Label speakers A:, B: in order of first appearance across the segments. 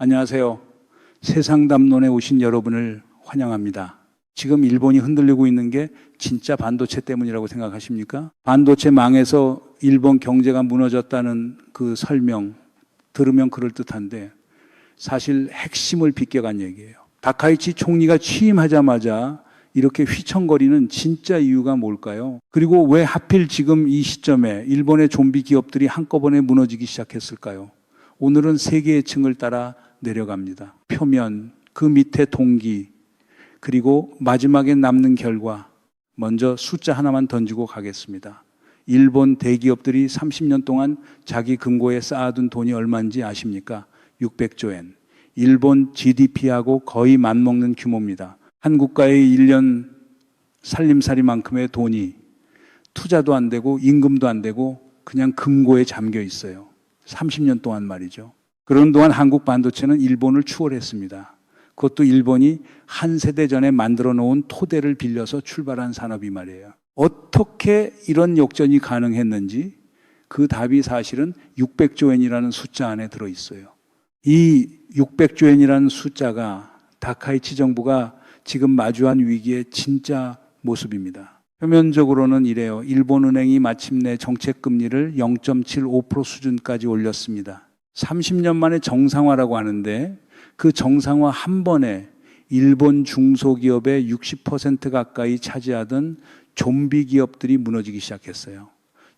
A: 안녕하세요. 세상담론에 오신 여러분을 환영합니다. 지금 일본이 흔들리고 있는 게 진짜 반도체 때문이라고 생각하십니까? 반도체 망해서 일본 경제가 무너졌다는 그 설명 들으면 그럴듯한데 사실 핵심을 비껴간 얘기예요. 다카이치 총리가 취임하자마자 이렇게 휘청거리는 진짜 이유가 뭘까요? 그리고 왜 하필 지금 이 시점에 일본의 좀비 기업들이 한꺼번에 무너지기 시작했을까요? 오늘은 세 개의 층을 따라 내려갑니다. 표면, 그 밑에 동기, 그리고 마지막에 남는 결과. 먼저 숫자 하나만 던지고 가겠습니다. 일본 대기업들이 30년 동안 자기 금고에 쌓아둔 돈이 얼마인지 아십니까? 600조 엔. 일본 GDP하고 거의 맞먹는 규모입니다. 한 국가의 1년 살림살이만큼의 돈이 투자도 안 되고 임금도 안 되고 그냥 금고에 잠겨 있어요. 30년 동안 말이죠. 그런 동안 한국 반도체는 일본을 추월했습니다. 그것도 일본이 한 세대 전에 만들어 놓은 토대를 빌려서 출발한 산업이 말이에요. 어떻게 이런 역전이 가능했는지 그 답이 사실은 600조 엔이라는 숫자 안에 들어있어요. 이 600조 엔이라는 숫자가 다카이치 정부가 지금 마주한 위기의 진짜 모습입니다. 표면적으로는 이래요. 일본은행이 마침내 정책금리를 0.75% 수준까지 올렸습니다. 30년 만에 정상화라고 하는데 그 정상화 한 번에 일본 중소기업의 60% 가까이 차지하던 좀비 기업들이 무너지기 시작했어요.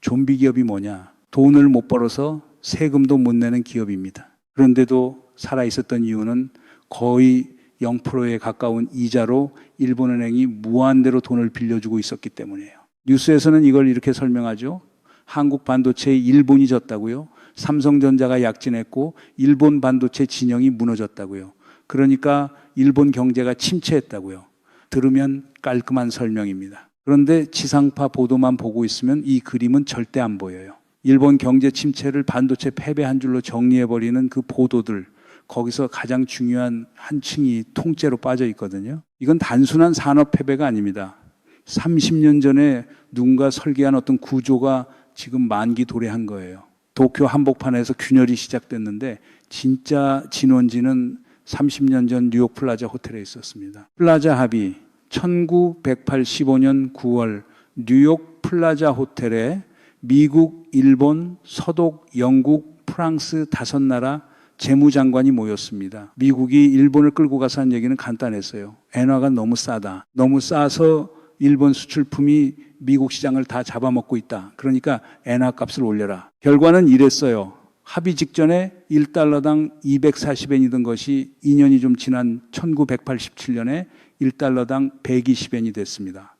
A: 좀비 기업이 뭐냐? 돈을 못 벌어서 세금도 못 내는 기업입니다. 그런데도 살아있었던 이유는 거의 0%에 가까운 이자로 일본은행이 무한대로 돈을 빌려주고 있었기 때문이에요. 뉴스에서는 이걸 이렇게 설명하죠. 한국 반도체에 일본이 졌다고요. 삼성전자가 약진했고 일본 반도체 진영이 무너졌다고요. 그러니까 일본 경제가 침체했다고요. 들으면 깔끔한 설명입니다. 그런데 지상파 보도만 보고 있으면 이 그림은 절대 안 보여요. 일본 경제 침체를 반도체 패배 한 줄로 정리해버리는 그 보도들, 거기서 가장 중요한 한 층이 통째로 빠져 있거든요. 이건 단순한 산업 패배가 아닙니다. 30년 전에 누군가 설계한 어떤 구조가 지금 만기 도래한 거예요. 도쿄 한복판에서 균열이 시작됐는데 진짜 진원지는 30년 전 뉴욕 플라자 호텔에 있었습니다. 플라자 합의 1985년 9월 뉴욕 플라자 호텔에 미국, 일본, 서독, 영국, 프랑스 5나라 재무장관이 모였습니다. 미국이 일본을 끌고 가서 한 얘기는 간단했어요. 엔화가 너무 싸다. 너무 싸서 일본 수출품이 미국 시장을 다 잡아먹고 있다. 그러니까 엔화 값을 올려라. 결과는 이랬어요. 합의 직전에 1달러당 240엔이던 것이 2년이 좀 지난 1987년에 1달러당 120엔이 됐습니다.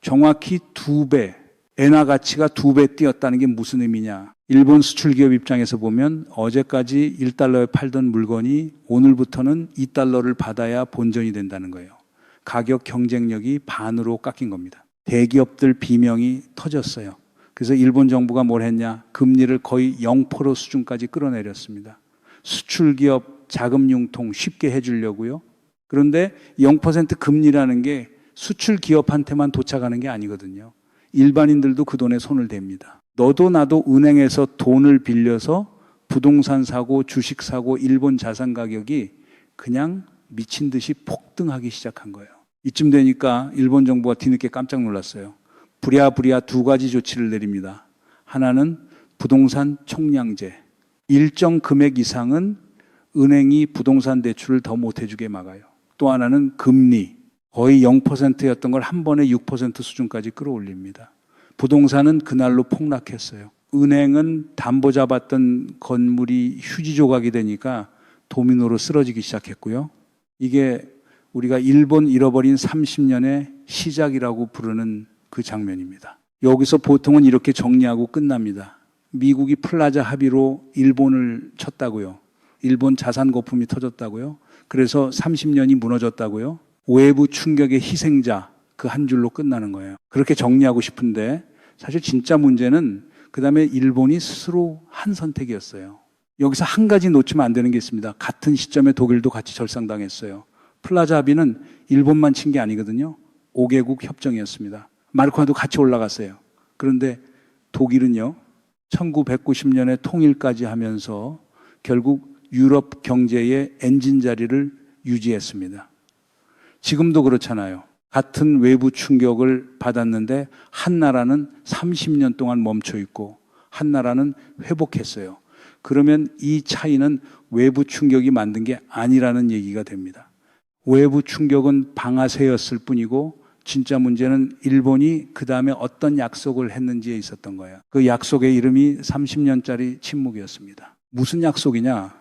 A: 정확히 2배, 엔화 가치가 2배 뛰었다는 게 무슨 의미냐. 일본 수출기업 입장에서 보면 어제까지 1달러에 팔던 물건이 오늘부터는 2달러를 받아야 본전이 된다는 거예요. 가격 경쟁력이 반으로 깎인 겁니다. 대기업들 비명이 터졌어요. 그래서 일본 정부가 뭘 했냐? 금리를 거의 0% 수준까지 끌어내렸습니다. 수출기업 자금 융통 쉽게 해주려고요. 그런데 0% 금리라는 게 수출기업한테만 도착하는 게 아니거든요. 일반인들도 그 돈에 손을 댑니다. 너도 나도 은행에서 돈을 빌려서 부동산 사고, 주식 사고, 일본 자산 가격이 그냥 미친 듯이 폭등하기 시작한 거예요. 이쯤 되니까 일본 정부가 뒤늦게 깜짝 놀랐어요. 부랴부랴 2가지 조치를 내립니다. 하나는 부동산 총량제. 일정 금액 이상은 은행이 부동산 대출을 더 못 해주게 막아요. 또 하나는 금리. 거의 0%였던 걸 한 번에 6% 수준까지 끌어올립니다. 부동산은 그날로 폭락했어요. 은행은 담보 잡았던 건물이 휴지 조각이 되니까 도미노로 쓰러지기 시작했고요. 이게 우리가 일본 잃어버린 30년의 시작이라고 부르는 그 장면입니다. 여기서 보통은 이렇게 정리하고 끝납니다. 미국이 플라자 합의로 일본을 쳤다고요. 일본 자산 거품이 터졌다고요. 그래서 30년이 무너졌다고요. 외부 충격의 희생자 그 한 줄로 끝나는 거예요. 그렇게 정리하고 싶은데 사실 진짜 문제는 그 다음에 일본이 스스로 한 선택이었어요. 여기서 한 가지 놓치면 안 되는 게 있습니다. 같은 시점에 독일도 같이 절상당했어요. 플라자 합의는 일본만 친 게 아니거든요. 5개국 협정이었습니다. 마르코아도 같이 올라갔어요. 그런데 독일은요, 1990년에 통일까지 하면서 결국 유럽 경제의 엔진 자리를 유지했습니다. 지금도 그렇잖아요. 같은 외부 충격을 받았는데 한 나라는 30년 동안 멈춰 있고 한 나라는 회복했어요. 그러면 이 차이는 외부 충격이 만든 게 아니라는 얘기가 됩니다. 외부 충격은 방아쇠였을 뿐이고 진짜 문제는 일본이 그 다음에 어떤 약속을 했는지에 있었던 거예요. 그 약속의 이름이 30년짜리 침묵이었습니다. 무슨 약속이냐?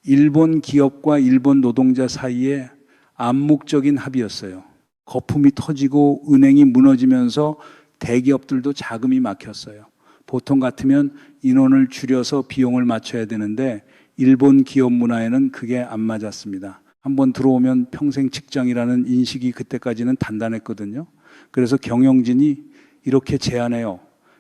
A: 일본 기업과 일본 노동자 사이에 암묵적인 합의였어요. 거품이 터지고 은행이 무너지면서 대기업들도 자금이 막혔어요. 보통 같으면 인원을 줄여서 비용을 맞춰야 되는데 일본 기업 문화에는 그게 안 맞았습니다. 한번 들어오면 평생 직장이라는 인식이 그때까지는 단단했거든요. 그래서 경영진이 이렇게 제안해요.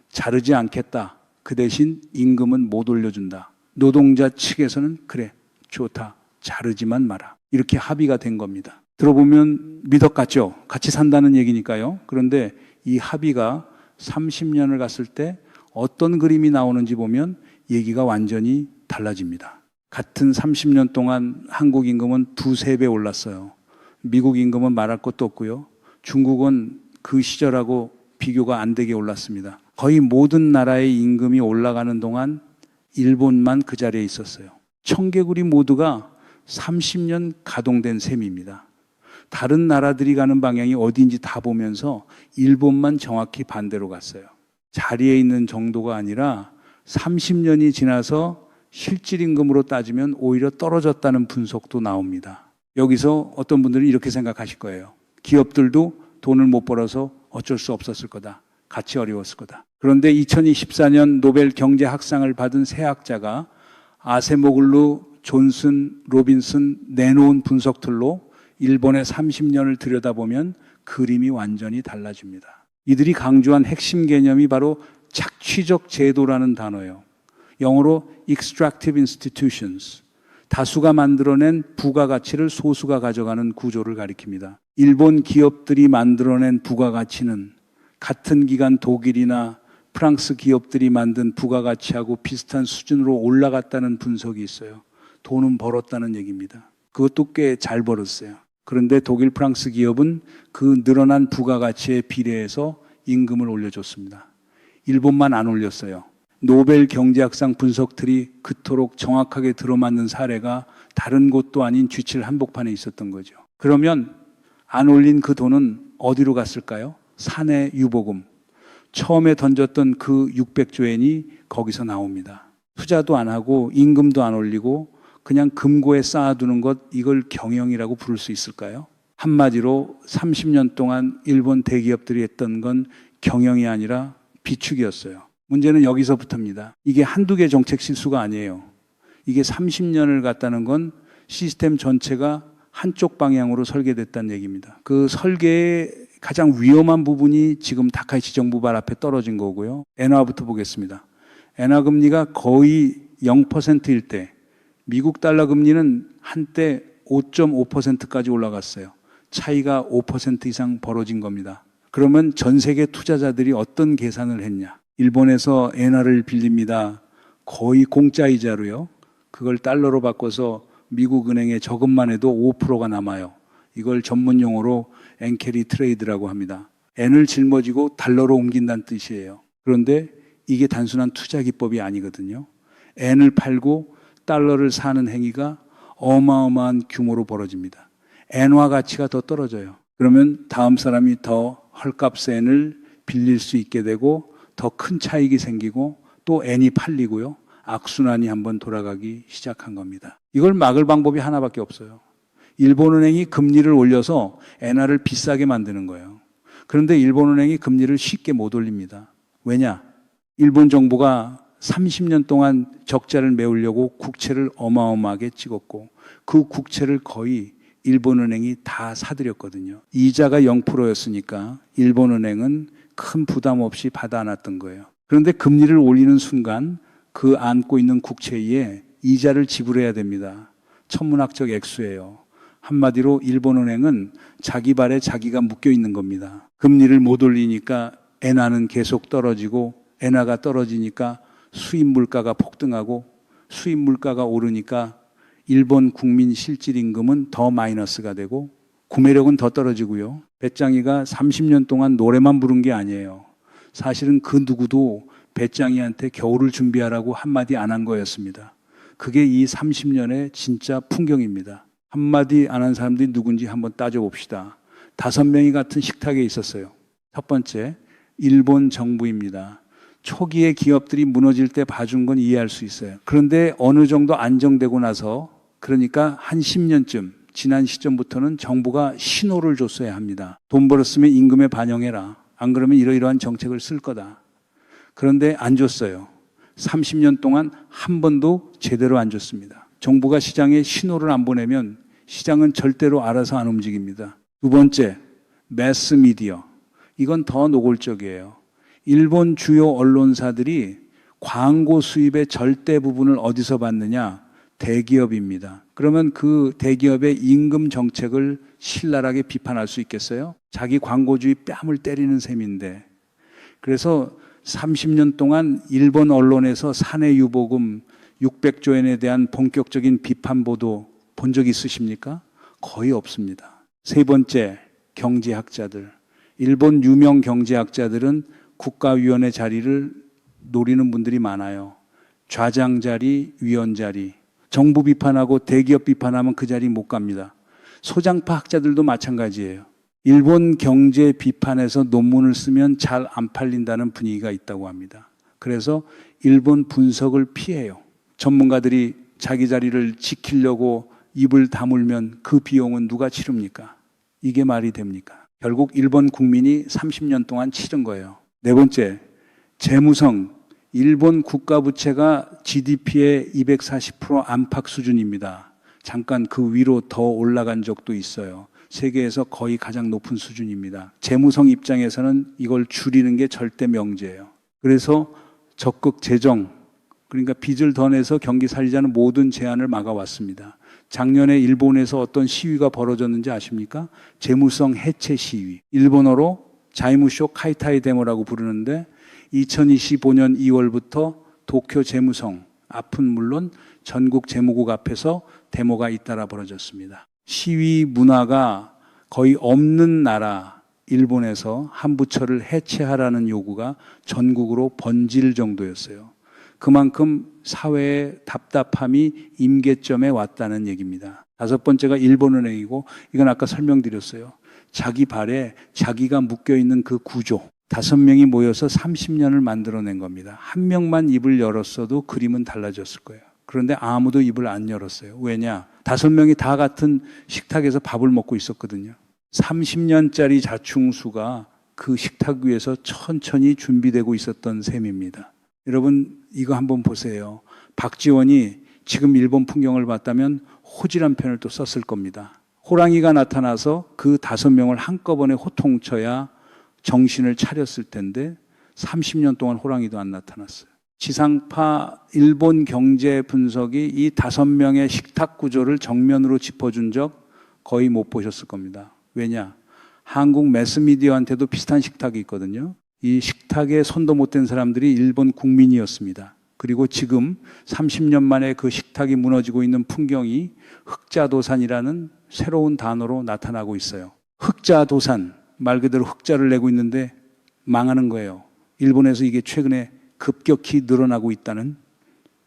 A: 자르지 않겠다. 그 대신 임금은 못 올려준다. 노동자 측에서는 그래, 좋다. 자르지만 마라. 이렇게 합의가 된 겁니다. 들어보면 미덕 같죠? 같이 산다는 얘기니까요. 그런데 이 합의가 30년을 갔을 때 어떤 그림이 나오는지 보면 얘기가 완전히 달라집니다. 같은 30년 동안 한국 임금은 2~3배 올랐어요. 미국 임금은 말할 것도 없고요. 중국은 그 시절하고 비교가 안 되게 올랐습니다. 거의 모든 나라의 임금이 올라가는 동안 일본만 그 자리에 있었어요. 청개구리 모두가 30년 가동된 셈입니다. 다른 나라들이 가는 방향이 어디인지 다 보면서 일본만 정확히 반대로 갔어요. 자리에 있는 정도가 아니라 30년이 지나서 실질임금으로 따지면 오히려 떨어졌다는 분석도 나옵니다. 여기서 어떤 분들은 이렇게 생각하실 거예요. 기업들도 돈을 못 벌어서 어쩔 수 없었을 거다. 같이 어려웠을 거다. 그런데 2024년 노벨 경제학상을 받은 세 학자가 아세모글루, 존슨, 로빈슨 내놓은 분석틀로 일본의 30년을 들여다보면 그림이 완전히 달라집니다. 이들이 강조한 핵심 개념이 바로 착취적 제도라는 단어예요. 영어로 extractive institutions, 다수가 만들어낸 부가가치를 소수가 가져가는 구조를 가리킵니다. 일본 기업들이 만들어낸 부가가치는 같은 기간 독일이나 프랑스 기업들이 만든 부가가치하고 비슷한 수준으로 올라갔다는 분석이 있어요. 돈은 벌었다는 얘기입니다. 그것도 꽤 잘 벌었어요. 그런데 독일, 프랑스 기업은 그 늘어난 부가가치에 비례해서 임금을 올려줬습니다. 일본만 안 올렸어요. 노벨 경제학상 분석틀이 그토록 정확하게 들어맞는 사례가 다른 곳도 아닌 G7 한복판에 있었던 거죠. 그러면 안 올린 그 돈은 어디로 갔을까요? 사내 유보금. 처음에 던졌던 그 600조엔이 거기서 나옵니다. 투자도 안 하고 임금도 안 올리고 그냥 금고에 쌓아두는 것, 이걸 경영이라고 부를 수 있을까요? 한마디로 30년 동안 일본 대기업들이 했던 건 경영이 아니라 비축이었어요. 문제는 여기서부터입니다. 이게 한두 개 정책 실수가 아니에요. 이게 30년을 갔다는 건 시스템 전체가 한쪽 방향으로 설계됐다는 얘기입니다. 그 설계의 가장 위험한 부분이 지금 다카이치 정부 발 앞에 떨어진 거고요. 엔화부터 보겠습니다. 엔화 금리가 거의 0%일 때 미국 달러 금리는 한때 5.5%까지 올라갔어요. 차이가 5% 이상 벌어진 겁니다. 그러면 전 세계 투자자들이 어떤 계산을 했냐? 일본에서 엔화를 빌립니다. 거의 공짜 이자로요. 그걸 달러로 바꿔서 미국 은행에 저금만 해도 5%가 남아요. 이걸 전문 용어로 엔캐리 트레이드라고 합니다. 엔을 짊어지고 달러로 옮긴다는 뜻이에요. 그런데 이게 단순한 투자 기법이 아니거든요. 엔을 팔고 달러를 사는 행위가 어마어마한 규모로 벌어집니다. 엔화 가치가 더 떨어져요. 그러면 다음 사람이 더 헐값 엔을 빌릴 수 있게 되고 더 큰 차익이 생기고 또 엔이 팔리고요. 악순환이 한번 돌아가기 시작한 겁니다. 이걸 막을 방법이 하나밖에 없어요. 일본은행이 금리를 올려서 엔화를 비싸게 만드는 거예요. 그런데 일본은행이 금리를 쉽게 못 올립니다. 왜냐? 일본 정부가 30년 동안 적자를 메우려고 국채를 어마어마하게 찍었고 그 국채를 거의 일본은행이 다 사들였거든요. 이자가 0%였으니까 일본은행은 큰 부담 없이 받아놨던 거예요. 그런데 금리를 올리는 순간 그 안고 있는 국채에 이자를 지불해야 됩니다. 천문학적 액수예요. 한마디로 일본은행은 자기 발에 자기가 묶여 있는 겁니다. 금리를 못 올리니까 엔화는 계속 떨어지고 엔화가 떨어지니까 수입 물가가 폭등하고 수입 물가가 오르니까 일본 국민 실질 임금은 더 마이너스가 되고 구매력은 더 떨어지고요. 배짱이가 30년 동안 노래만 부른 게 아니에요. 사실은 그 누구도 배짱이한테 겨울을 준비하라고 한마디 안 한 거였습니다. 그게 이 30년의 진짜 풍경입니다. 한마디 안 한 사람들이 누군지 한번 따져봅시다. 5명이 같은 식탁에 있었어요. 첫 번째, 일본 정부입니다. 초기에 기업들이 무너질 때 봐준 건 이해할 수 있어요. 그런데 어느 정도 안정되고 나서, 그러니까 한 10년쯤 지난 시점부터는 정부가 신호를 줬어야 합니다. 돈 벌었으면 임금에 반영해라. 안 그러면 이러이러한 정책을 쓸 거다. 그런데 안 줬어요. 30년 동안 한 번도 제대로 안 줬습니다. 정부가 시장에 신호를 안 보내면 시장은 절대로 알아서 안 움직입니다. 두 번째, 매스미디어. 이건 더 노골적이에요. 일본 주요 언론사들이 광고 수입의 절대 부분을 어디서 받느냐? 대기업입니다. 그러면 그 대기업의 임금 정책을 신랄하게 비판할 수 있겠어요? 자기 광고주의 뺨을 때리는 셈인데. 그래서 30년 동안 일본 언론에서 사내 유보금 600조엔에 대한 본격적인 비판 보도 본 적 있으십니까? 거의 없습니다. 세 번째, 경제학자들. 일본 유명 경제학자들은 국가위원회 자리를 노리는 분들이 많아요. 좌장 자리, 위원 자리. 정부 비판하고 대기업 비판하면 그 자리 못 갑니다. 소장파 학자들도 마찬가지예요. 일본 경제 비판에서 논문을 쓰면 잘 안 팔린다는 분위기가 있다고 합니다. 그래서 일본 분석을 피해요. 전문가들이 자기 자리를 지키려고 입을 다물면 그 비용은 누가 치릅니까? 이게 말이 됩니까? 결국 일본 국민이 30년 동안 치른 거예요. 네 번째, 재무성. 일본 국가부채가 GDP의 240% 안팎 수준입니다. 잠깐 그 위로 더 올라간 적도 있어요. 세계에서 거의 가장 높은 수준입니다. 재무성 입장에서는 이걸 줄이는 게 절대 명제예요. 그래서 적극 재정, 그러니까 빚을 더 내서 경기 살리자는 모든 제안을 막아왔습니다. 작년에 일본에서 어떤 시위가 벌어졌는지 아십니까? 재무성 해체 시위. 일본어로 자이무쇼 카이타이 데모라고 부르는데 2025년 2월부터 도쿄 재무성 앞은 물론 전국 재무국 앞에서 데모가 잇따라 벌어졌습니다. 시위 문화가 거의 없는 나라 일본에서 한 부처를 해체하라는 요구가 전국으로 번질 정도였어요. 그만큼 사회의 답답함이 임계점에 왔다는 얘기입니다. 다섯 번째가 일본은행이고, 이건 아까 설명드렸어요. 자기 발에 자기가 묶여있는 그 구조. 5명이 모여서 30년을 만들어낸 겁니다. 한 명만 입을 열었어도 그림은 달라졌을 거예요. 그런데 아무도 입을 안 열었어요. 왜냐? 5명이 다 같은 식탁에서 밥을 먹고 있었거든요. 30년짜리 자충수가 그 식탁 위에서 천천히 준비되고 있었던 셈입니다. 여러분, 이거 한번 보세요. 박지원이 지금 일본 풍경을 봤다면 호질한 편을 또 썼을 겁니다. 호랑이가 나타나서 그 5명을 한꺼번에 호통쳐야 정신을 차렸을 텐데 30년 동안 호랑이도 안 나타났어요. 지상파 일본 경제 분석이 이 5명의 식탁 구조를 정면으로 짚어준 적 거의 못 보셨을 겁니다. 왜냐? 한국 매스미디어한테도 비슷한 식탁이 있거든요. 이 식탁에 손도 못 댄 사람들이 일본 국민이었습니다. 그리고 지금 30년 만에 그 식탁이 무너지고 있는 풍경이 흑자도산이라는 새로운 단어로 나타나고 있어요. 흑자도산, 말 그대로 흑자를 내고 있는데 망하는 거예요. 일본에서 이게 최근에 급격히 늘어나고 있다는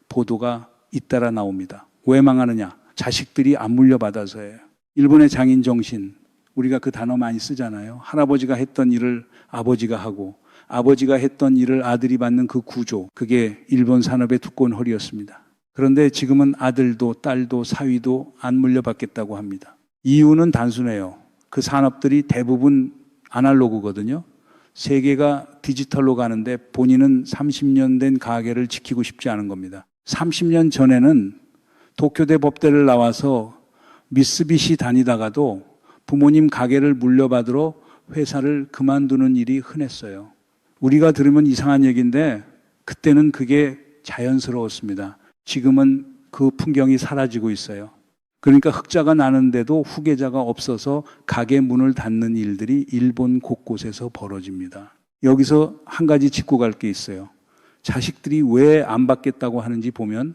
A: 보도가 잇따라 나옵니다. 왜 망하느냐? 자식들이 안 물려받아서예요. 일본의 장인 정신, 우리가 그 단어 많이 쓰잖아요. 할아버지가 했던 일을 아버지가 하고 아버지가 했던 일을 아들이 받는 그 구조, 그게 일본 산업의 두꺼운 허리였습니다. 그런데 지금은 아들도 딸도 사위도 안 물려받겠다고 합니다. 이유는 단순해요. 그 산업들이 대부분 아날로그거든요. 세계가 디지털로 가는데 본인은 30년 된 가게를 지키고 싶지 않은 겁니다. 30년 전에는 도쿄대 법대를 나와서 미쓰비시 다니다가도 부모님 가게를 물려받으러 회사를 그만두는 일이 흔했어요. 우리가 들으면 이상한 얘기인데 그때는 그게 자연스러웠습니다. 지금은 그 풍경이 사라지고 있어요. 그러니까 흑자가 나는데도 후계자가 없어서 가게 문을 닫는 일들이 일본 곳곳에서 벌어집니다. 여기서 한 가지 짚고 갈 게 있어요. 자식들이 왜 안 받겠다고 하는지 보면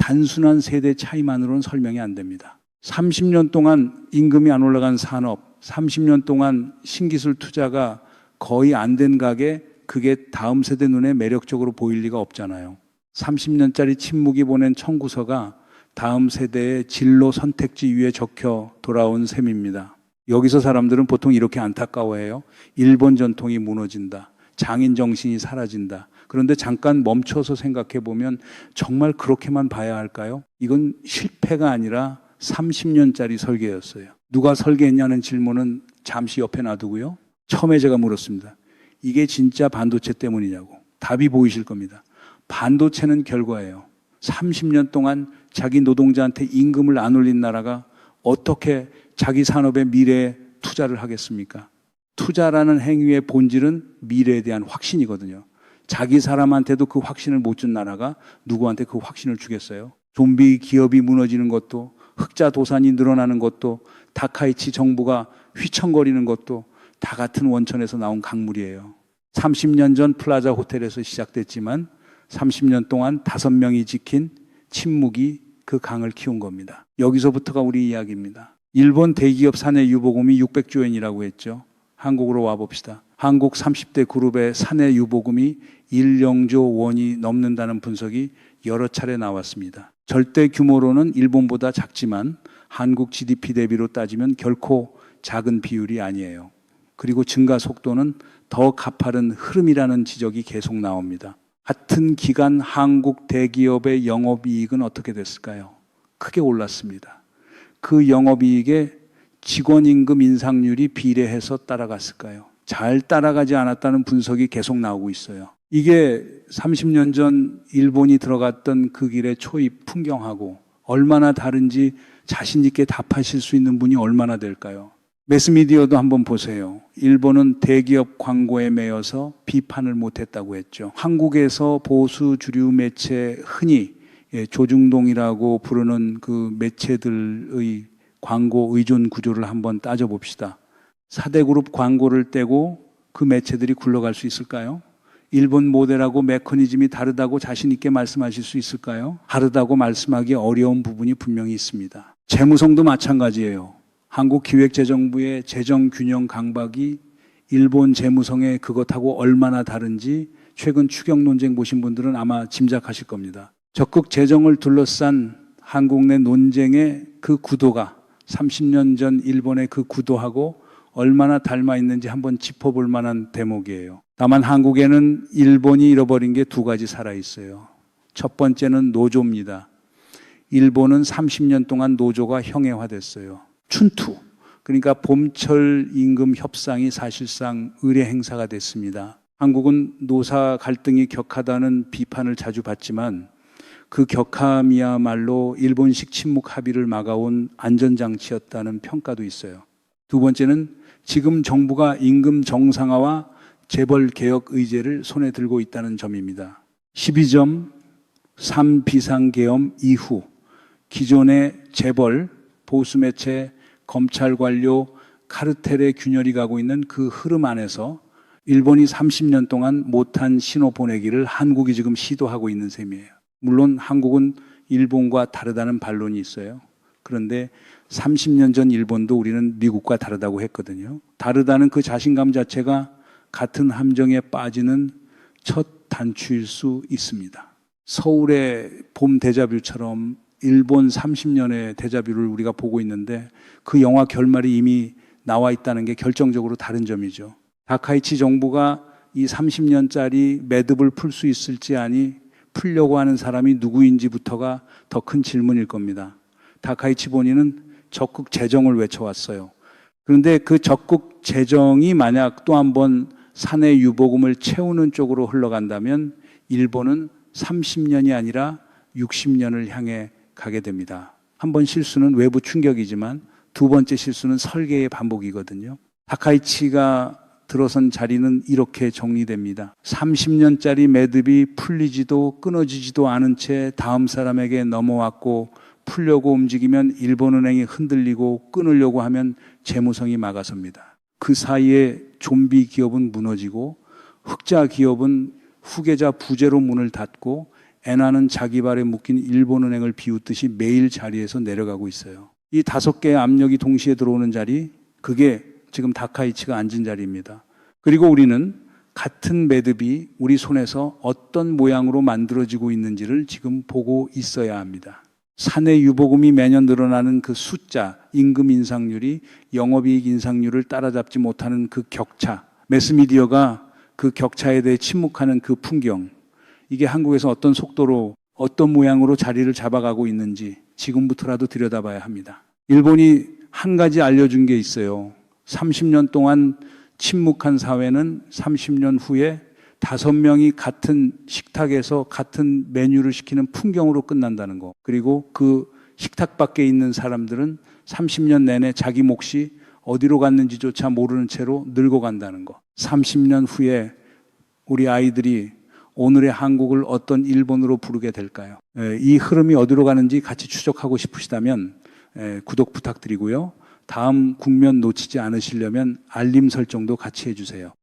A: 단순한 세대 차이만으로는 설명이 안 됩니다. 30년 동안 임금이 안 올라간 산업, 30년 동안 신기술 투자가 거의 안 된 가게, 그게 다음 세대 눈에 매력적으로 보일 리가 없잖아요. 30년짜리 친묵이 보낸 청구서가 다음 세대의 진로 선택지 위에 적혀 돌아온 셈입니다. 여기서 사람들은 보통 이렇게 안타까워해요. 일본 전통이 무너진다. 장인 정신이 사라진다. 그런데 잠깐 멈춰서 생각해 보면 정말 그렇게만 봐야 할까요? 이건 실패가 아니라 30년짜리 설계였어요. 누가 설계했냐는 질문은 잠시 옆에 놔두고요. 처음에 제가 물었습니다. 이게 진짜 반도체 때문이냐고. 답이 보이실 겁니다. 반도체는 결과예요. 30년 동안 자기 노동자한테 임금을 안 올린 나라가 어떻게 자기 산업의 미래에 투자를 하겠습니까? 투자라는 행위의 본질은 미래에 대한 확신이거든요. 자기 사람한테도 그 확신을 못 준 나라가 누구한테 그 확신을 주겠어요? 좀비 기업이 무너지는 것도, 흑자 도산이 늘어나는 것도, 다카이치 정부가 휘청거리는 것도 다 같은 원천에서 나온 강물이에요. 30년 전 플라자 호텔에서 시작됐지만 30년 동안 5명이 지킨 침묵이 그 강을 키운 겁니다. 여기서부터가 우리 이야기입니다. 일본 대기업 사내 유보금이 600조 엔이라고 했죠. 한국으로 와봅시다. 한국 30대 그룹의 사내 유보금이 1영조 원이 넘는다는 분석이 여러 차례 나왔습니다. 절대 규모로는 일본보다 작지만 한국 GDP 대비로 따지면 결코 작은 비율이 아니에요. 그리고 증가 속도는 더 가파른 흐름이라는 지적이 계속 나옵니다. 같은 기간 한국 대기업의 영업이익은 어떻게 됐을까요? 크게 올랐습니다. 그 영업이익에 직원임금 인상률이 비례해서 따라갔을까요? 잘 따라가지 않았다는 분석이 계속 나오고 있어요. 이게 30년 전 일본이 들어갔던 그 길의 초입 풍경하고 얼마나 다른지 자신 있게 답하실 수 있는 분이 얼마나 될까요? 매스미디어도 한번 보세요. 일본은 대기업 광고에 매여서 비판을 못했다고 했죠. 한국에서 보수 주류 매체 흔히 조중동이라고 부르는 그 매체들의 광고 의존 구조를 한번 따져봅시다. 4대 그룹 광고를 떼고 그 매체들이 굴러갈 수 있을까요? 일본 모델하고 메커니즘이 다르다고 자신 있게 말씀하실 수 있을까요? 다르다고 말씀하기 어려운 부분이 분명히 있습니다. 재무성도 마찬가지예요. 한국기획재정부의 재정균형 강박이 일본 재무성의 그것하고 얼마나 다른지 최근 추경 논쟁 보신 분들은 아마 짐작하실 겁니다. 적극 재정을 둘러싼 한국 내 논쟁의 그 구도가 30년 전 일본의 그 구도하고 얼마나 닮아 있는지 한번 짚어볼 만한 대목이에요. 다만 한국에는 일본이 잃어버린 게 2가지 살아있어요. 첫 번째는 노조입니다. 일본은 30년 동안 노조가 형해화됐어요. 춘투, 그러니까 봄철 임금 협상이 사실상 의례 행사가 됐습니다. 한국은 노사 갈등이 격하다는 비판을 자주 받지만 그 격함이야말로 일본식 침묵 합의를 막아온 안전장치였다는 평가도 있어요. 2번째는 지금 정부가 임금 정상화와 재벌 개혁 의제를 손에 들고 있다는 점입니다. 12점 3비상계엄 이후 기존의 재벌, 보수매체, 검찰 관료, 카르텔의 균열이 가고 있는 그 흐름 안에서 일본이 30년 동안 못한 신호 보내기를 한국이 지금 시도하고 있는 셈이에요. 물론 한국은 일본과 다르다는 반론이 있어요. 그런데 30년 전 일본도 우리는 미국과 다르다고 했거든요. 다르다는 그 자신감 자체가 같은 함정에 빠지는 첫 단추일 수 있습니다. 서울의 봄 데자뷰처럼 일본 30년의 데자뷰를 우리가 보고 있는데 그 영화 결말이 이미 나와 있다는 게 결정적으로 다른 점이죠. 다카이치 정부가 이 30년짜리 매듭을 풀 수 있을지 아니 풀려고 하는 사람이 누구인지부터가 더 큰 질문일 겁니다. 다카이치 본인은 적극 재정을 외쳐왔어요. 그런데 그 적극 재정이 만약 또 한 번 사내 유보금을 채우는 쪽으로 흘러간다면 일본은 30년이 아니라 60년을 향해 가게 됩니다. 한 번 실수는 외부 충격이지만 2번째 실수는 설계의 반복이거든요. 다카이치가 들어선 자리는 이렇게 정리됩니다. 30년짜리 매듭이 풀리지도 끊어지지도 않은 채 다음 사람에게 넘어왔고 풀려고 움직이면 일본은행이 흔들리고 끊으려고 하면 재무성이 막아섭니다. 그 사이에 좀비 기업은 무너지고 흑자 기업은 후계자 부재로 문을 닫고 엔화는 자기 발에 묶인 일본은행을 비웃듯이 매일 자리에서 내려가고 있어요. 이 5개의 압력이 동시에 들어오는 자리, 그게 지금 다카이치가 앉은 자리입니다. 그리고 우리는 같은 매듭이 우리 손에서 어떤 모양으로 만들어지고 있는지를 지금 보고 있어야 합니다. 사내 유보금이 매년 늘어나는 그 숫자, 임금 인상률이 영업이익 인상률을 따라잡지 못하는 그 격차, 매스미디어가 그 격차에 대해 침묵하는 그 풍경, 이게 한국에서 어떤 속도로 어떤 모양으로 자리를 잡아가고 있는지 지금부터라도 들여다봐야 합니다. 일본이 한 가지 알려준 게 있어요. 30년 동안 침묵한 사회는 30년 후에 5명이 같은 식탁에서 같은 메뉴를 시키는 풍경으로 끝난다는 거. 그리고 그 식탁 밖에 있는 사람들은 30년 내내 자기 몫이 어디로 갔는지조차 모르는 채로 늙어간다는 거. 30년 후에 우리 아이들이 오늘의 한국을 어떤 일본으로 부르게 될까요? 이 흐름이 어디로 가는지 같이 추적하고 싶으시다면 구독 부탁드리고요. 다음 국면 놓치지 않으시려면 알림 설정도 같이 해주세요.